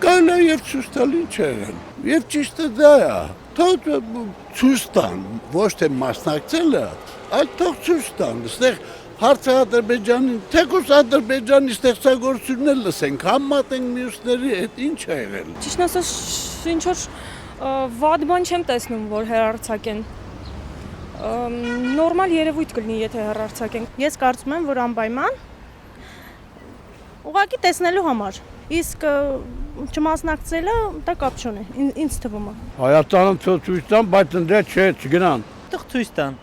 Կարելի է եւ ցույց տալ ինչ է եղել։ Եվ ճիշտը դա է։ Թող ցույց տան, ոչ թե մասնակցելը, այլ թող ցույց տան։ Այստեղ հարցը Ադրբեջանի, թեկուզ Ադրբեջանի ստեղծագործություններ լսենք, համատենք մյուսների հետ ինչ է եղել։ Ճիշտ ասած, ինչ որ վատ բան չեմ տեսնում, որ հեռարձակեն։ Նորմալ երևույթ կլինի, եթե հեռարձակեն։ Ես կարծում եմ, որ անպայման ուղղակի տեսնելու համար։ Իսկ չմասնակցելը դա կապ չունի, ինձ թվում է։ Հայաստանում ցույց տան, բայց ընդ չէ, չգնան։ Թող ցույց տան։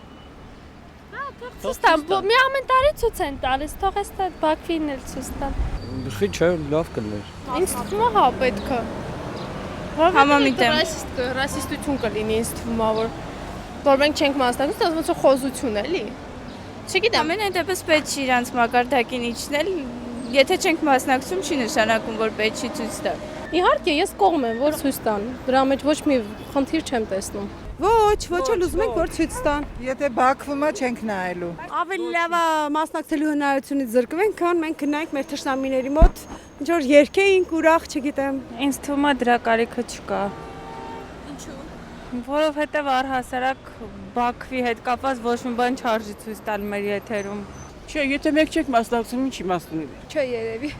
Ցույց տան, մի ամեն տարի ցույց են տալիս, թող էստա Բաքվին էլ ցույց տան։ Խի չէ, լավ կլներ։ Ինձ թվում է հա պետք է։ Համամիտեմ։ Ռասիստություն կլինի ինձ թվում է, որ մենք չենք մասնակցում, դա ոնց որ խոզություն էլի։ Չգիտեմ։ Ամեն դեպս պետք չի իրանց մակարդակին իջնել, եթե չենք մասնակցում, չի նշանակում, որ պետք չի ցույց տալ։ Իհարկե, ես կողմ եմ, որ ցույց տան։ Դրա մեջ ոչ մի խնդիր չեմ տեսնում։ Ոչ էլ ուզում ենք, որ ցույց տան։ Եթե Բաքվում է, չենք նայելու։ Ավելի լավ է մասնակցելու հնարավորությունից զրկվենք, քան մենք գնանք մեր թշնամիների մոտ, ինչ որ երգեինք, ուրախ, չգիտեմ։ Ինձ թվում է դրա կարիքը չկա։ Ինչու՞։ Որովհետև առհասարակ Բաքվի հետ կապված ոչ մի բան չարժի ցույց տալ մեր եթերում։ Չէ, եթե մեկ չեք մասնակցում, ինչի մասնակցում։ Չէ, երևի։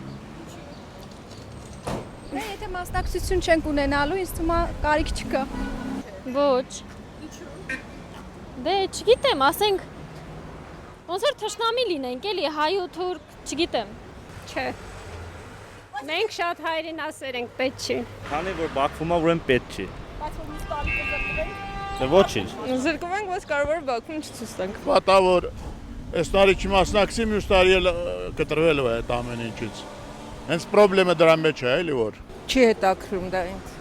Դե եթե մասնակցություն չենք ունենալու, ինձ թվում է կարիք չկա։ Ոչ։ Դե չգիտեմ, ասենք ոնց որ թշնամի լինենք, էլի հայ ու թուրք, չգիտեմ։ Չէ։ Մենք շատ հայրենասեր ենք, պետք չի։ Քանի որ Բաքվում է, ուրեմն պետք չի։ Բայց որ մյուս տարի կզրկվենք։ Դե ոչինչ։ Զրկվենք, բայց կարող է Բաքվում չցույց տանք։ Պատա որ այս տարի չմասնակցի, մյուս տարի էլ կտրվելու է այդ ամեն ինչից։ Հենց խնդրեմը դրա մեջ է, էլի որ։ Չի հետաքրում դա ինձ։